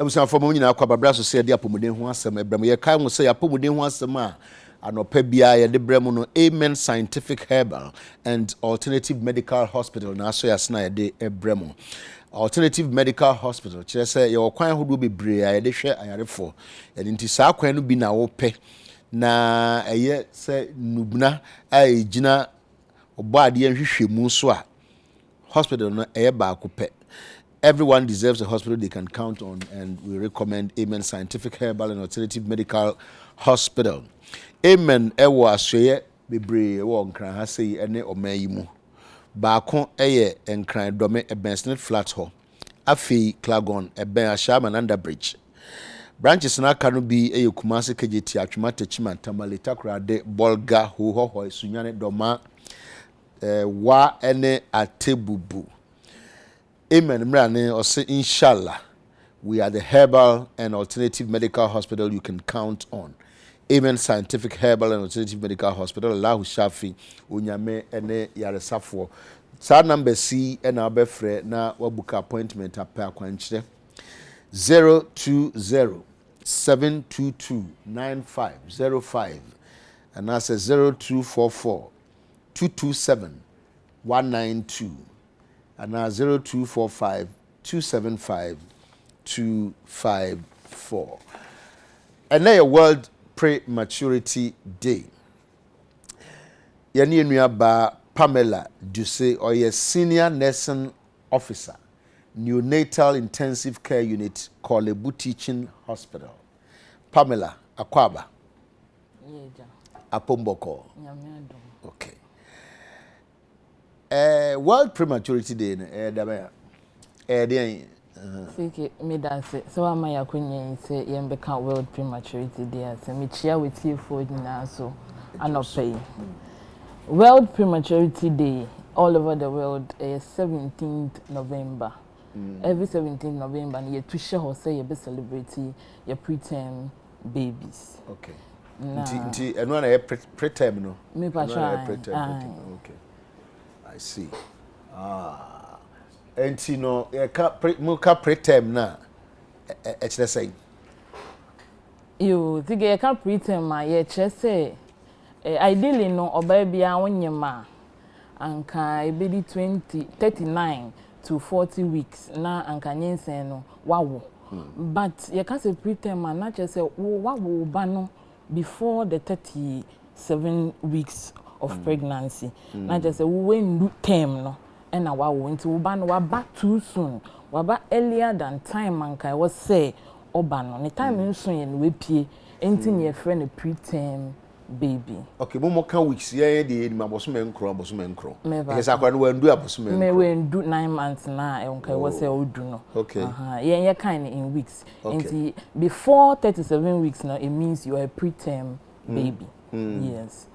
Ebusan for mo nyina akwa babra so se de apomuden ho asem ebrem ye kai mo se apomuden ho asem a anopa bia ye de brem no Amen Scientific Herbal and Alternative Medical Hospital na so yasna ye de ebrem. Alternative Medical Hospital kire se ye okwan hodo bebre a ye de hwe ayarefo ye nti saa kwan no bi na wo pe na eye se nubna a ejina obo ade nhwehwemu so a hospital no eye ba ko pe. Everyone deserves a hospital they can count on, and we recommend Amen Scientific Herbal and Alternative Medical Hospital. Amen ewo asoye bebre ewo nkran ha sei ene omayimu. Baako eye nkran dome Ebensnet Flat ho. Afi Clagon Eben Ashama Under Bridge. Branches na kanu bi eye Kumasi KJT Atwuma Techima Tamale Takrade Bolga ho Sunyane Doma wa ene Atebubu. Amen. Mrane or say inshallah. We are the herbal and alternative medical hospital you can count on. Amen Scientific Herbal and Alternative Medical Hospital. Allahu Shafi Unyame ene yaresafo. Sa number C and our befre na wabuka appointment apa kwanchire 020 722 9505 and that's 0244 227 192. And now 0245 275 254. And now World Prematurity Day. Yani nuaba Pamela Duse or your senior nursing officer, neonatal intensive care unit, Kolebu Teaching Hospital. Pamela Akwaba. Apomboko. Okay. World Prematurity Day me dance so am I akwenye say yembeka World Prematurity Day say me chia with you for na so anopay. World Prematurity Day all over the world is 17th November. Every 17th November you to share say you be celebrating your preterm babies. Okay. Nti eno na preterm no. Me pa try. Okay. I see. And you know, muka preterm na ekle say. You think you can preterm ma ye say ideally no oba bia wonyema anka e be 39 to 40 weeks na anka nyensen no wawo. But you can say preterm ma na say wawo ba no before the 37 weeks of pregnancy. Na just say when term no and na wawo into uba no waba too soon. Waba earlier than time manka was say oba no. The time soon yen we pie enti your friend a preterm baby. Okay, mo kan weeks ye dey ma boso menkro. Because akwa no wandu aboso menkro. Me we do 9 months na enka was say odu no. Okay. Ye kind in weeks. Enti before 37 weeks now it means you are a preterm baby. Yes.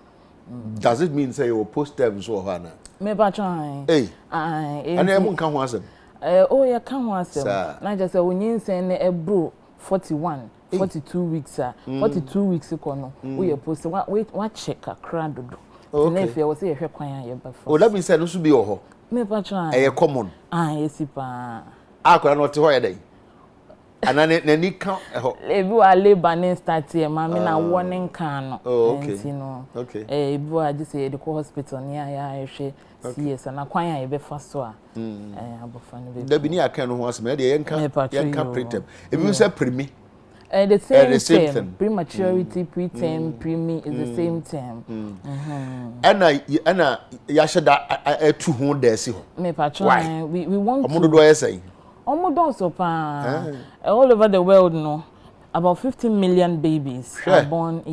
Does it mean say you post term so hana? Me ba try. Hey. And e mo kan ho asem. Oh ya kan ho asem. Na just say onyin na ebro 41 42 weeks 42 weeks ko no we post what check akra dodo. Okay. If you say hwe kwan ya ba for. Oh, that means say no so be ho. Me ba try. E common. Yes pa. Akra no te ho ya dai. Ana na ni kan ho. Ebi wa labor ne start here ma me na warning kan no. Oh, okay. Okay. Ebi wa just say the hospital near ya hwe CS na kwan ya be fa so a abofa no be. Da bi ni akan no ho asem e de yen kan preterm. Ebi say premi. The same thing. Prematurity, preterm, premi is the same term. Ana ya shada tu ho da si ho. Me patron we want to. Omodo do say. Omodo so pa. All over the world no. About 15 million babies are born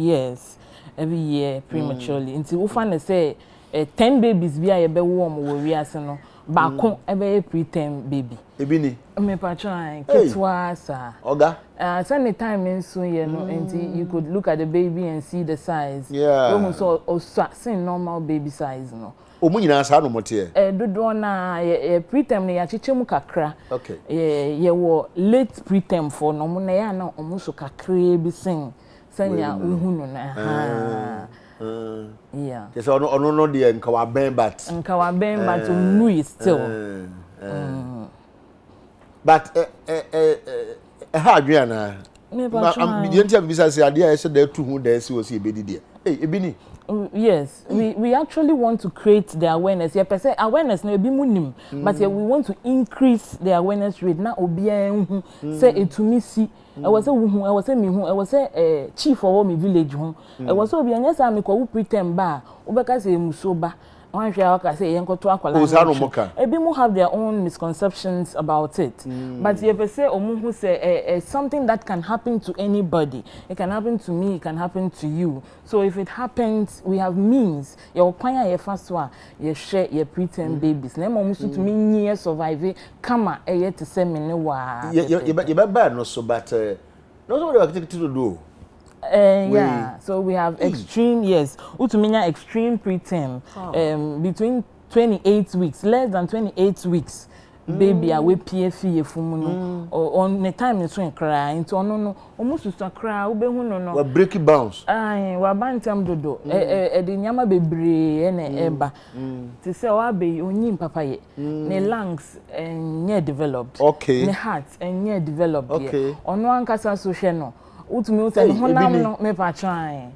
every year prematurely. Until we find say 10 babies bi a be wo mo we ase no. Baako ebe preterm baby. Ebini. Me patron kitwa sa. Oga. Any time in so you know, and you could look at the baby and see the size. Yeah. Almost so same normal baby size no. Omu nyina sa no mote e. Dodo na preterm na ya chichemu kakra. Okay. Ye wo late preterm for no mo na ya na omu so kakra bi sen. Sanya uhunu na. Yeah. Yes, no dey nka wa ben but. Nka wa ben but nu is still. But ha adwe na me ba am yenti abisa say ade a say da tu hu da si o si ebedi de ebini. Yes, we actually want to create the awareness. Yeah, per se awareness na ebi munim, but yeah, we want to increase the awareness rate. Na obi en say etumi si. I was say hu, I was say me hu, I was say chief for me village hu. I was say obi anya say me ko pretend ba, obeka say musoba. One share say yenkoto akwala. Ebi mu have their own misconceptions about it. But if you say omu who say something that can happen to anybody. It can happen to me, it can happen to you. So if it happens, we have means. Your kwanya ye faswa, ye share ye preterm babies. Na mo musu to me near survive kama eye to say me ne wa. You bad no so but no so what you to do. Yeah, so we have extreme, yes, utuminya extreme preterm, between 28 weeks, less than 28 weeks, baby awe PFE fumuno, or on the time is when cry into no, almost to cry, ube no. We break it bounce. Aye, we bantam dodo, the nyama bebre ene eba. To say wabe unyim papa ye, ne lungs and near developed, okay, ne heart and near developed, okay, on one casa social. Utumi uta ni honam no me pa try.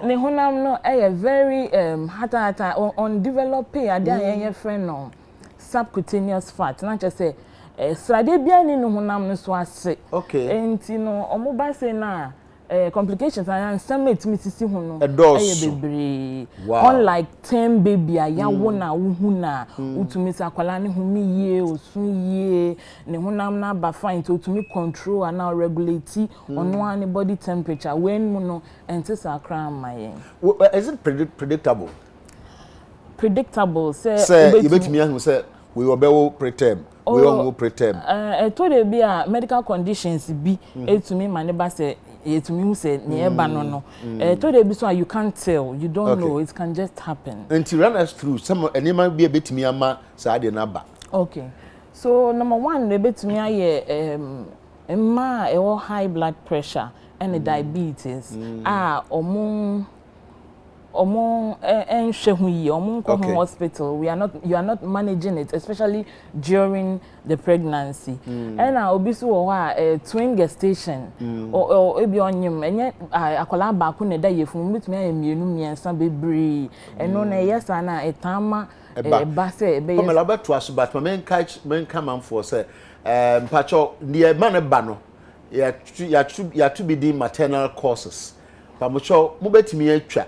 Ni honam no very hata undeveloped ade ayen friend no subcutaneous fat na che say srade bia ni no honam no so ase. Okay. Enti no omo ba say na complications and some etimi sisi hu no bebre. Unlike 10 baby aya wo na wo hu na utumi sa kwala ne hu mi ye osun ye ne hunam na ba fine to utumi control and now regulate on one body temperature when mu no enti sa kra maye. Is it predictable? Predictable say you betimi ahu say we obewo preterm. We all preterm. To dey be a medical conditions bi etumi maneba say etumi who say nearby no. To dey be so you can't tell, you don't know, it can just happen. Until run us through some any man be a bit me ama say dey na ba. Okay. So number 1 dey betumi aye ma e high blood pressure and diabetes. Omo enhwehuyi omo ko hospital, you are not managing it, especially during the pregnancy. And obi so wo ha twin gestation or ebi onyim enye akola ba ko ne da yefun bitumi ayemienu miensa bebre eno na yesa na etama ba se be yes. Come to us but men come am for say mpacho the man ba no ya to be the maternal causes. Pamocho mo betimi atwa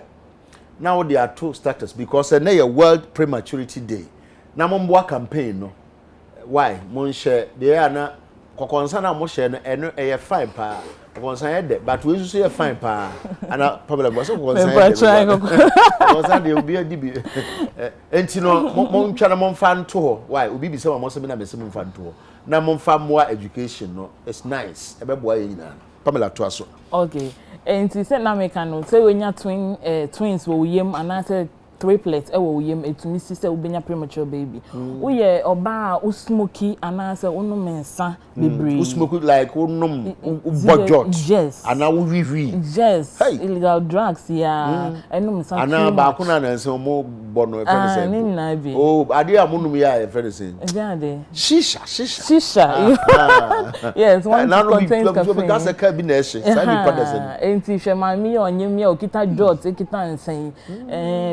now there are 2 status because na your World Prematurity Day. Na mo mboa campaign no. Why? Mo share dey na kokonsa na mo share no eno fine pa. Kokonsa ye de but we so ye fine pa. Ana problem was kokonsa ye de. Kokonsa dey obi adibi. Enti no mo ntwa na mo mfa nto ho. Why? Obi bi se mo se na me se mo mfa nto ho. Na mo mfa more education no. It's nice. Ebe boa ye nyina. Pamela to aso. Okay. And he said, "Namekano say when you twins will yem and I said triplets. Will yem it to me sister will be a premature baby. We oba usmoky and I said no mensa baby. Usmoky like budget. Yes. And now we yes. Illegal drugs yeah. And no mensa. And now bakuna and so more bono. Oh, I dear Munumia a friend saying. Shisha. Yes, one contains caffeine. That's a cabinet. Enti shema mi onyem ya okita dot ekita nsen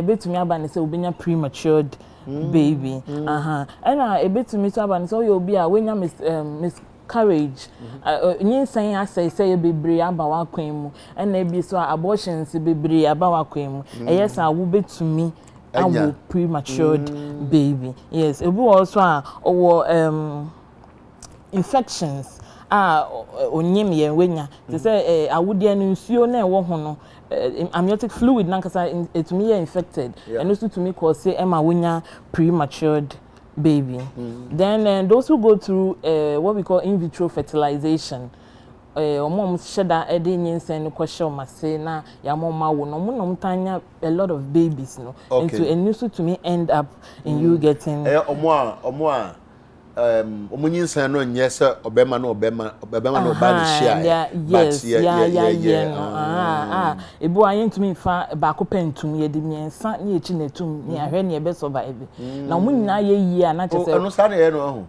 betumi aba ne se obenya prematured baby and betumi so aba ne se obi a wenya miscarriage nyensan asai say bebre aba wa kwan mu and ebi so abortions bebre aba wa kwan mu yes a wo betumi awo prematured baby. Yes, ebi also infections onyem ye wenya they say awude no nsuo na ewo ho no amniotic fluid nankasa etumi ye infected and also to me cause say ema wenya prematured baby. Then those who go through what we call in vitro fertilization mom sheda ede nyinsen no kwehye omase na ya mama wo no mo tanya a lot of babies no and also to me end up in you getting omo omunyinsan no nye se obema no obema no ba ni share yes ebu ayen to me fa ba ko pentum ye de miensa na echi netum ni ahwe ne be survive na omunyina ye yi a na chese no sa na ye no ho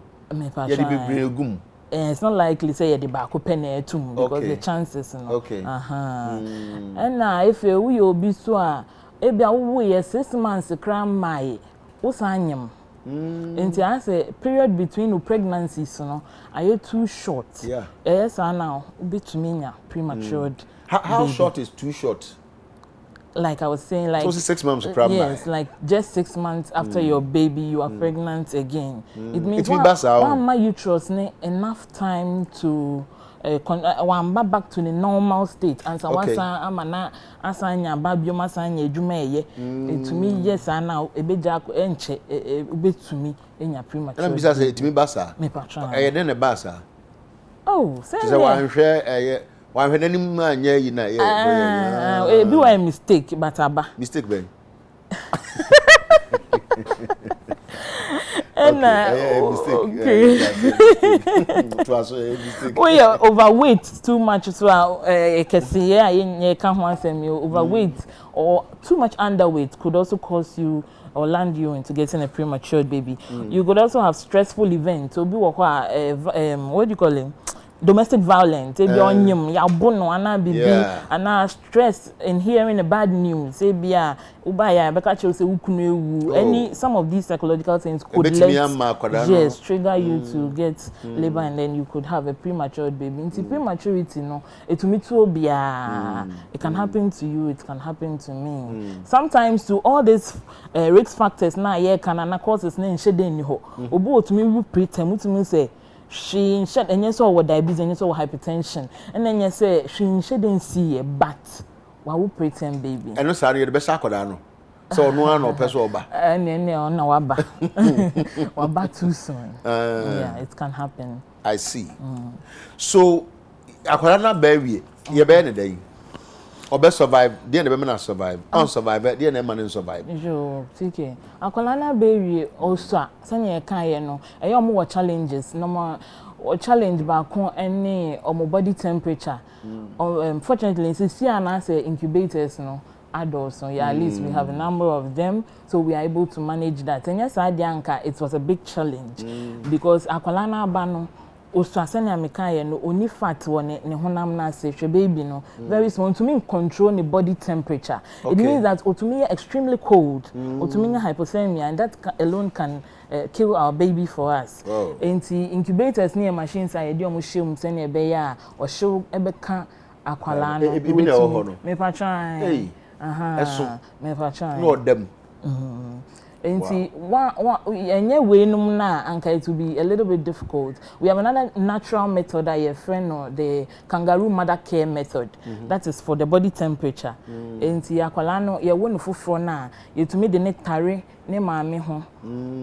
ye de bebre gum it's not likely say the back open because the chances no. Okay. And now if we obi so a ebia wo ye 6 months kram mai usanyem. Nti I say period between the pregnancies no are too short. Yeah. Yes now between premature. How short is too short? Like I was saying, like so 6 months kram mai. Yes, like just 6 months after your baby you are pregnant again. It means one my uterus enough time to one back to the normal state and so wasa amana asanya babio masanya edwuma eye to me yes and now ebeja enche ubetumi enya premature. And bisa say etimi basa me patron den e basa oh say wan hwe wan hwe nanim anya yi na e bi wa mistake but aba mistake ben. And okay. It was a mistake. Oh yeah, overweight too much so overweight or too much underweight could also cause you or land you into getting a premature baby. You could also have stressful events. So be what do you call it? Domestic violence, and stress in hearing the bad news, any some of these psychological things could trigger you to get labor and then you could have a premature baby. Into prematurity, no, it to me too be it can happen to you, it can happen to me. Sometimes to all these risk factors now, can cause its name shedding ho. Obo to me pretend to me say. She shed and yes, or diabetes and yes, or hypertension. And then you say she shouldn't see a but why would pretend baby? And no, sorry, the best acordano. So no one or person and then no waba too soon. Yeah, it can happen. I see. So acordana baby, you bear day. Or best survive, the end of women survive. Unsurvive, the end of man survive. Sure, TK. Akolana baby also, Sanya Kayano, a young more challenges, no more challenge back on any or more body temperature. Fortunately, since I say incubators, no adults, so yeah, at least we have a number of them, so we are able to manage that. And yes, it was a big challenge because Akolana Bano. Osasene amekaye no oni fat woni ne honam na se hwe baby no very small to me control the body temperature. It means that otumi extremely cold, otumi hypothermia, and that alone can kill our baby for us. Enti incubators near machines are dey omo hwem sene ebe ya o hwew ebeka akwala no me patran me patran no them Enti enye we num na anka it will be a little bit difficult. We have another natural method that your friend or the kangaroo mother care method. That is for the body temperature. Enti akwala no ye wonu fufuro na ye to me the nectare ne maame ho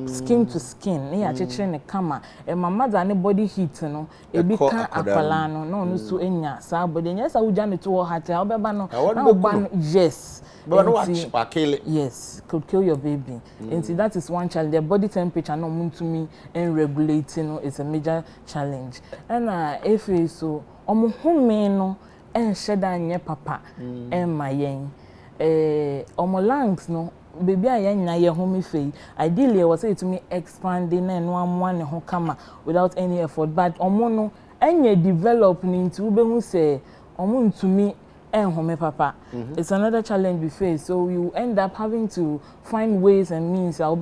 skin to skin ne ya chechire ne kama e mama da ne body heat no e bi ka akwala no no so enya sa body nya sa wuja ne to heart a obeba no na oba yes. But what kill it? Yes, could kill your baby. And see, that is one challenge. The body temperature no mean to me and regulating is a major challenge. And if it's so, home no and shed nye papa and my yen. Lungs no baby I na ye home fe. Ideally, I was say to me expanding and one home kama without any effort. But no any developing into ube who say to me. Home papa. It's another challenge we face. So you end up having to find ways and means and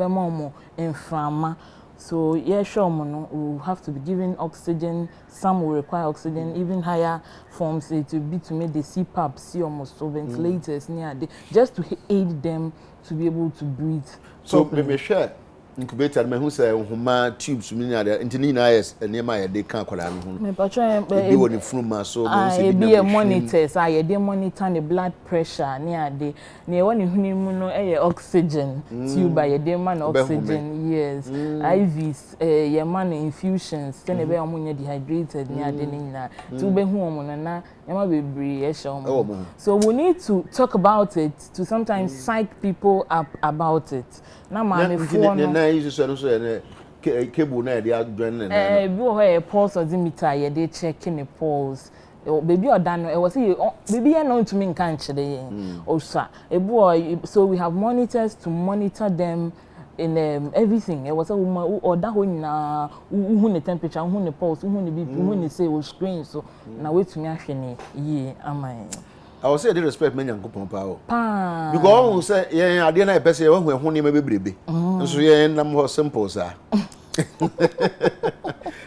frama. So yeah, sure, we'll have to be giving oxygen. Some will require oxygen, even higher forms. It will be to make the CPAP, see almost so ventilators near just to aid them to be able to breathe. So me share incubator me who say homa tubes me na intini na yes enema ye dey kan kwala me hu me patron be woni fruma so me say be a monitor say ye dey monitor the blood pressure near dey ne woni huni mu no oxygen tube ye dey man oxygen yes IVs ye man infusions then be omo dehydrated near dey nyina to be hu omo na ema bebre e show. So we need to talk about it, to sometimes psych people up about it. Na ma me fo no cable na dey adwen na bi o he pulse oximeter ye dey checking the pulse baby odan no e was say baby e no to me nkan chede yen osa so we have monitors to monitor them in everything. It was a woman or that one who the temperature, who the pulse, who the BP, who the say will screen. So now wait to me actually, yeah, am I will say they respect me and Kupon Power. Because say, yeah, I didn't pass you when you may be baby. So, yeah, number simple, sir.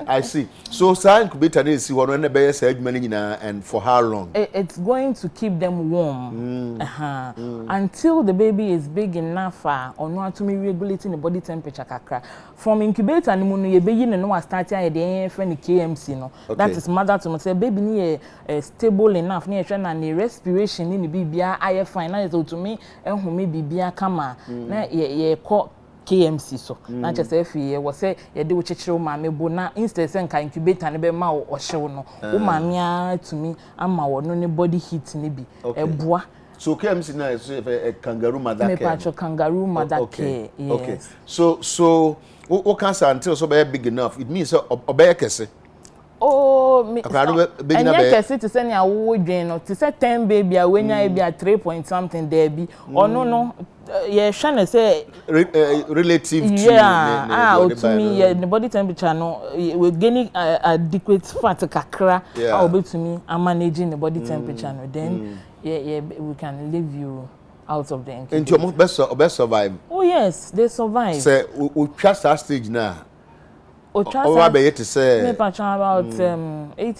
I see. So, sign could be turning see one the best managing and for how long? It's going to keep them warm until the baby is big enough or not to me regulating the body temperature. From incubator, and when you begin and no starting at the friend KMC, no, that is mother to say baby near stable enough near and the respiration in the baby. I find to me and who may be a kama. Ye caught KMC so na che say fie wo say ye de wo chechiro maame bo na instead say nka incubator ne be ma wo hyew no wo maame a tumi ama wo no ne body heat ne bi eboa so KMC na is a kangaroo mother care. Me patcho kangaroo mother care. Yes. Okay. So what cancer until so be big enough it means obey kese. Oh, me. And you can see to send your wood, you know, to say 10 baby, when you be at 3 point something there be. Or no, yeah, Shanna say relative to to me, yeah, the body temperature, no, we're gaining adequate fat kakra. How be to me, I'm managing the body temperature, no, then yeah, we can leave you out of the incubator. And your best survive. Oh yes, they survive. Say we trust that stage now. Say about 80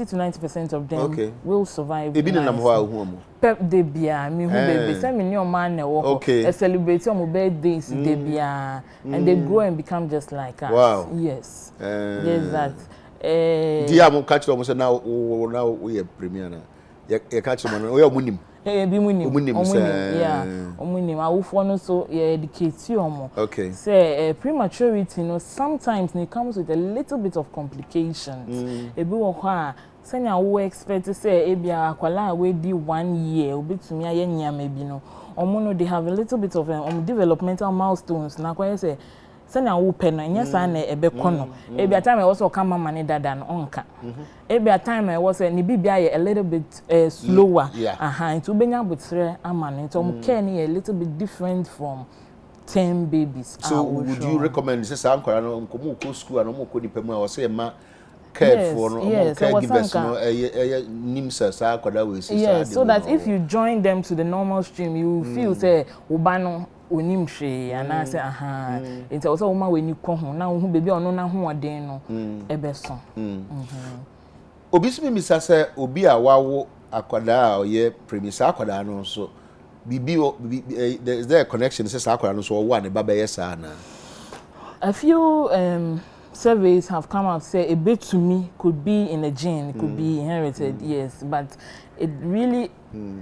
to 90% of them will survive. Pep debia, me who baby, send me your man a celebrate your birthdays debia, and they grow and become just like us. Wow. Yes. Yes, that. Dear, I'm catching almost now we are premier. You catch them, we are winning. Be winning, yeah. I will follow so educate you more. Okay. Say prematurity, you know, sometimes it comes with a little bit of complications. A bit of her. Say I will expect to say ebia akwala we di 1 year. Obi to me aye maybe no. Omono they have a little bit of developmental milestones. Na kwa say. Send a whooping and yes, I ebe kono. Every time I also come money than onka. Every time I was a little bit slower. And to be able to aman it can a little bit different from 10 babies. So would you recommend this uncle and come school and almost couldn't pay or say ma care for caregivers yes, so that if you join them to the normal stream, you feel say ubano onimhwe and say aha it also woman when you come home now who baby ono na ho oden no ebeso obi simi misa say obi a wawo akwada a ye premisa akwada no so bibi is there a connection say akwada no so wo ne baba yes na a few surveys have come out say a bit to me could be in a gene, it could be inherited, yes, but it really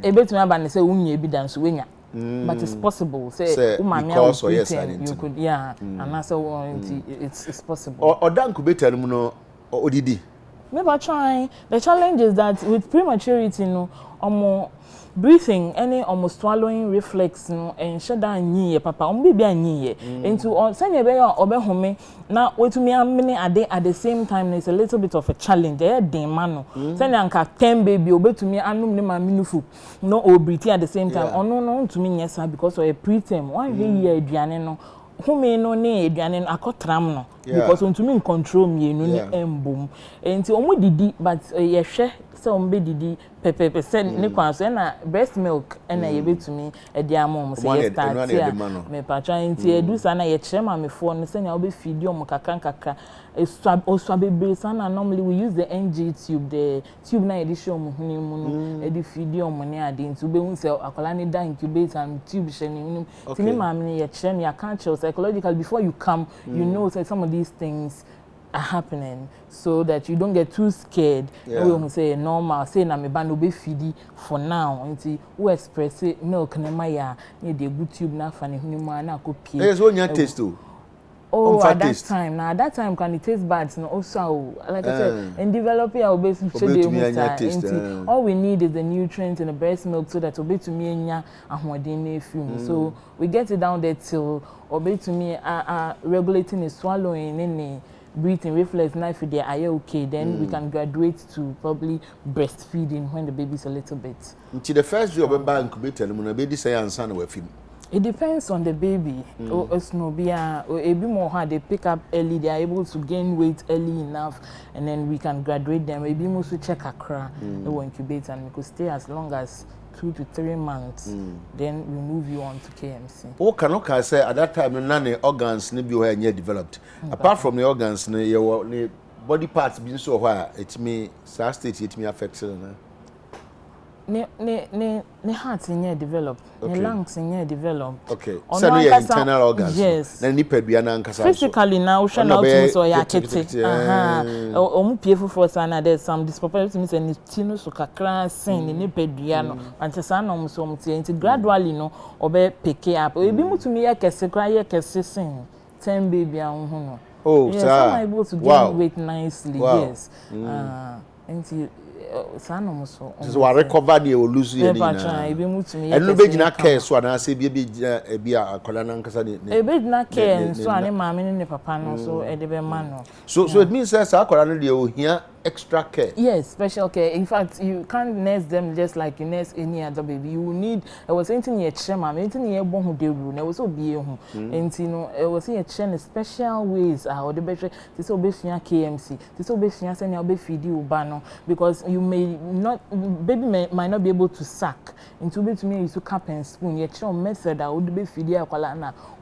a bit to me about say unye evidence wenya. But it's possible. Say because yes, you could, and that's it's possible. Or dan could be tell no odidi. Maybe trying. The challenge is that with prematurity, no, breathing, any almost swallowing reflex, no, and shut down ye, papa, baby and ye. Into on send your baby or home. Now, wait to me a minute a day at the same time, it's a little bit of a challenge. There, demano. Send anka 10 baby, obey to me, I know my minufu, no, or breathe at the same time. Oh, no, to me, yes, because of a preterm. Why here, Diana? Who may no need and I got tram because when to me control me, no boom. And to only did but yes, some baby pepe send Nicholas and breast milk and I able to me a dear mom say yes, me patching to do sana yet shema me for and send I'll be feed you makakanka. A swab or swabby sana normally we use the NG tube, the tube na edition muhuni edi feed you money adin to be unsell akolani da incubate and tube shedding. Cinema me yet shen ya can't show psychological before you come, you know that some of these things are happening so that you don't get too scared. We will say normal, say na me bando be feedy for now. Until we express it milk na maya near the good tube na funny hunima na copy. There's one your taste too. Oh, at that time, now at that time can it taste bad? No, also like I said, in developing our base, all we need is the nutrients in the breast milk so that obey to me and film. So we get it down there till obey to me regulating the swallowing and breathing reflex knife they are okay. Then we can graduate to probably breastfeeding when the baby's a little bit. Until the first day of a incubator, when a baby say and son with him. It depends on the baby. It's no be a bit more hard. They pick up early. They are able to gain weight early enough, and then we can graduate them. Maybe we should check Accra. They will incubate and we could stay as long as 2 to 3 months. Then we move you on to KMC. Okay, say at that time, none of organs need be where developed. Apart from the organs, your body parts being so where it may state it may affect. Ne heart in developed, ne lungs in developed. Okay. So your internal organs. Yes. Then ni peduana nkasa. Physically now, we not so ya kete. Omu piefu for sana there's some disproportionate means and tino so kakra sen ni peduano. And say sana omu so omu tie. Gradually no obe pick up. Ebi mu to me ya kese kra ya kese sen. 10 baby an hu no. Oh, yes, so I'm able to gain weight nicely. Yes. And so I recover the lose you. And no be na care so na say be a kolana nkasa e be na care so ani mama ni papa no so e de be ma no. So it means that kolana dey here extra care. Yes, special care. In fact, you can't nurse them just like you nurse any other baby. You will need anything you chema, anything you born who they rule. There was so be and it was a chain special ways or the better this will be KMC. This will be send your baby feed you bano because you may not might not be able to suck. Into be to me is to cup and spoon. Your child method that would be feed you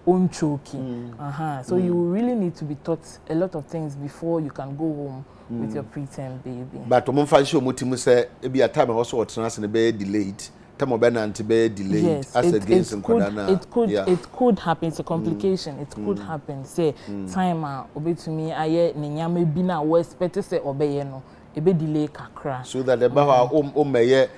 own choking. So you really need to be taught a lot of things before you can go home with your preterm baby. But to mumfa show mutimu say e be a time also what trans na be delayed. Time obe na anti be delayed yes, as against it could happen. It's a complication. It could happen. Say time obe to me aye ne nyama bi na we expect say obeye no e be delay kakra. So that the ba o meye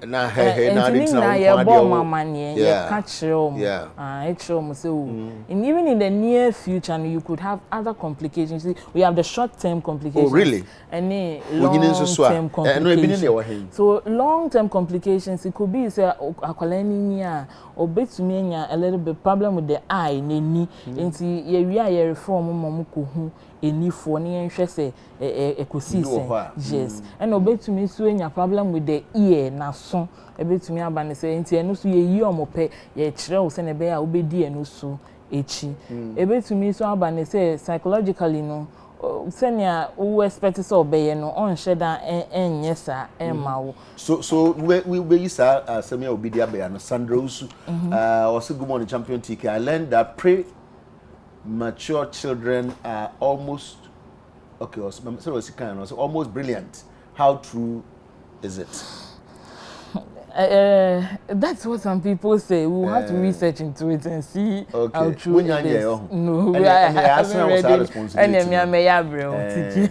na he na dit na ye bo mama ne ye catch room so and even in the near future you could have other complications. See, we have the short-term complications. Oh really? And long-term complications. So long-term complications it could be say akwalani or betumia a little bit problem with the eye neni nti ye wi aye reform mom ko hu eni fo ne nhwe say ecosystem yes and obetumi so enya problem with the ear na so ebetumi aba ne say nti eno so ye yi omope ye kire wo se ne be a obedi eno so echi ebetumi so aba ne say psychologically no senior who expect so obey no on sheda enyesa emawo so we use semi obidia be no Sandra Usu also good morning champion TK. I learned that premature children are almost almost brilliant. How true is it? That's what some people say. We'll have to research into it and see how true it is. No, I haven't read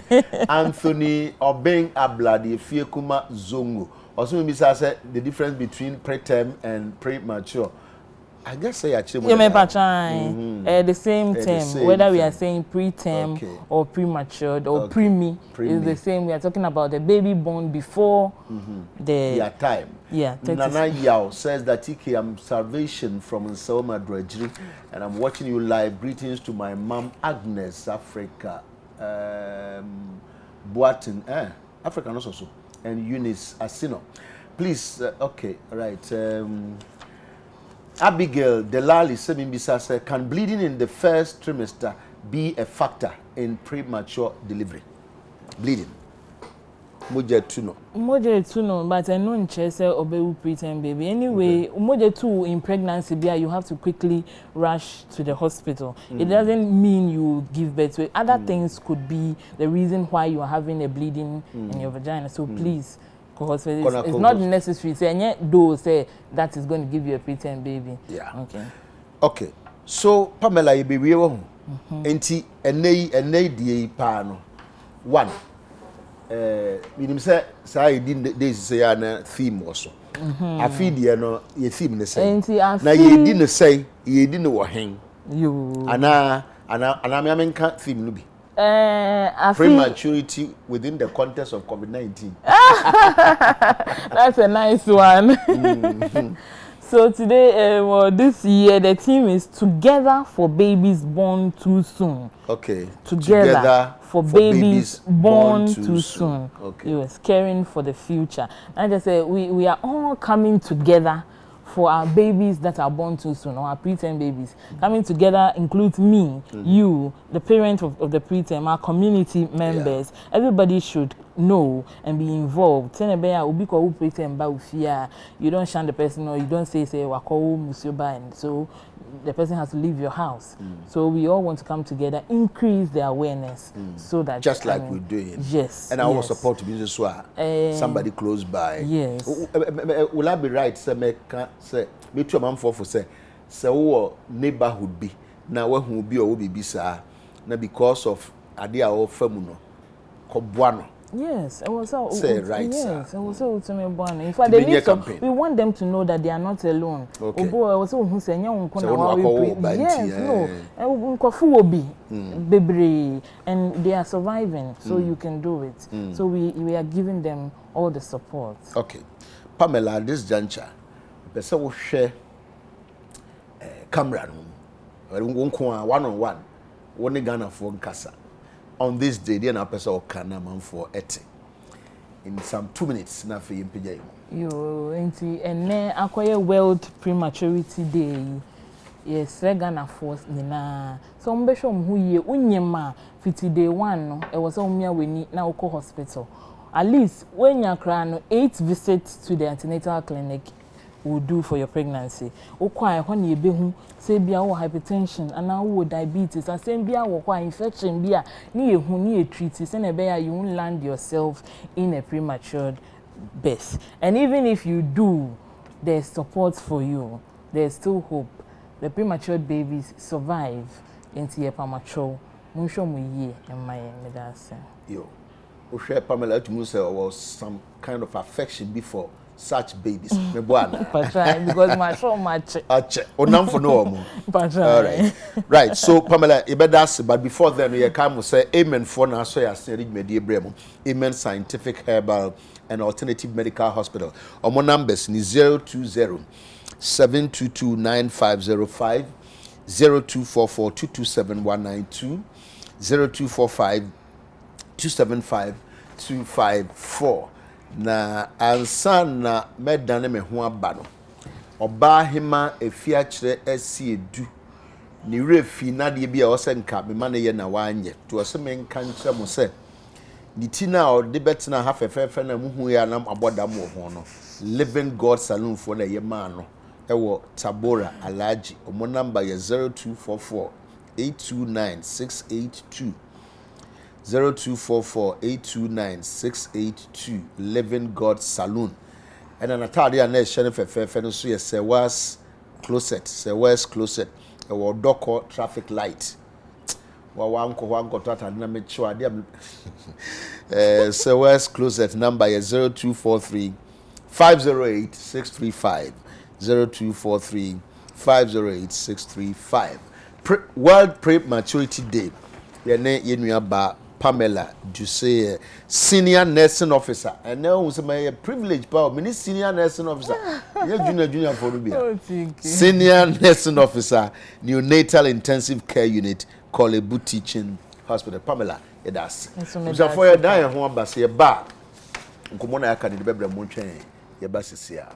it. Anthony Obeng Abladi Fiekuma Zongo. Also, maybe say the difference between preterm and premature. I guess say actually the same term, whether we are saying preterm or premature or preemie is the same. We are talking about the baby born before the time. Yeah. Nana Yao says that TK, I'm Salvation from Nsoma Drudgery, and I'm watching you live. Greetings to my mom Agnes, Africa, Boatin, African also, and Eunice Asino. Please, okay, right. Abigail Delali Sebimbisa said, can bleeding in the first trimester be a factor in premature delivery? Bleeding. Moje tuno, but I know in Chese obewu preterm baby. Anyway, moje two in pregnancy, you have to quickly rush to the hospital. It doesn't mean you give birth to it. Other things could be the reason why you are having a bleeding in your vagina. So please. Because it's not necessary. Say, say that is going to give you a preterm baby. Yeah. Okay. So Pamela, you be real. Enti enei die pa no. One. Minim say didn't this say an theme also. I feed you no ye theme ne say. Na ye di no say ye di no wo hen. You. Ana me amenka theme no bi. Prematurity within the context of COVID-19. That's a nice one. So today, this year, the theme is Together for Babies Born Too Soon. Okay. Together for babies born too soon. Okay. Yes, caring for the future. And I just say we are all coming together for our babies that are born too soon, or our preterm babies. Coming together includes me, you, the parent of the preterm, our community members. Everybody should know and be involved. You don't shun the person, or you don't say and so the person has to leave your house. So we all want to come together, increase the awareness, so that just like we're doing. Yes. And I will support to be this somebody close by. Yes. Will I be right? Say me too a man for say who neighborhood be now who be or will be sir now because of idea of femuno kobuano. Yes, it was all say right. Yes, it was all to me born. In fact, they need to, we want them to know that they are not alone. Okay. Yes, no. Be bebre, and they are surviving, so you can do it. So we are giving them all the support. Okay, Pamela, at this juncture, person will share camera one-on-one, one Ghana for Nkasa. On this day, the other person will come for 80. In some 2 minutes, now for you, and then acquire World Prematurity Day. Yes, Ghana force nina. So mbesho mhuye unyema 50 day one no. It was on me when na uko hospital. At least when you cry 8 visits to the antenatal clinic will do for your pregnancy. Okwa when you be hu say bia wo hypertension and now diabetes and say bia wo kwa infection bia ni ehu ni treat say na be you won't land yourself in a premature birth. And even if you do, there's support for you. There's still hope. The premature babies survive into a premature. Munsho mu ye and my medicine. Yo, Pamela to say was some kind of affection before such babies. Because my show much. For no more. All right. Right. So Pamela, but before then we come say amen for now. So I said media bremo. Amen Scientific Herbal and Alternative Medical Hospital. Our numbers is 020-722-9505, 0244-227-192, 0245-275-254. Na ansan na medane me ho aba no oba hema efia kire asi edu ni refi na de bia o se nka me mane ye na wanye to o se me nka nkire mo se ni ti na o de betina ha fefefe na muhu ya na abodam wo ho no Living God Saloon for na ye ma no ewo Tabora Alaji omo number ye 0244 829 0244-829-682 Living God Saloon. And an Atalia Nation for so yes, Sewas Closet, a Doko traffic light. One got that and I'm sure Sewas Closet number is 0243-508-635. 0243-508-635. World Prematurity Day. Yenua ba Pamela Duse, senior nursing officer. And now was my privilege, power. Many senior nursing officer. Junior for Rubia. Senior nursing officer, neonatal intensive care unit, Kolebu Teaching Hospital. Pamela, it does. So for your dying home, bus, your bar. Kumona, I can be better. Your bus is here.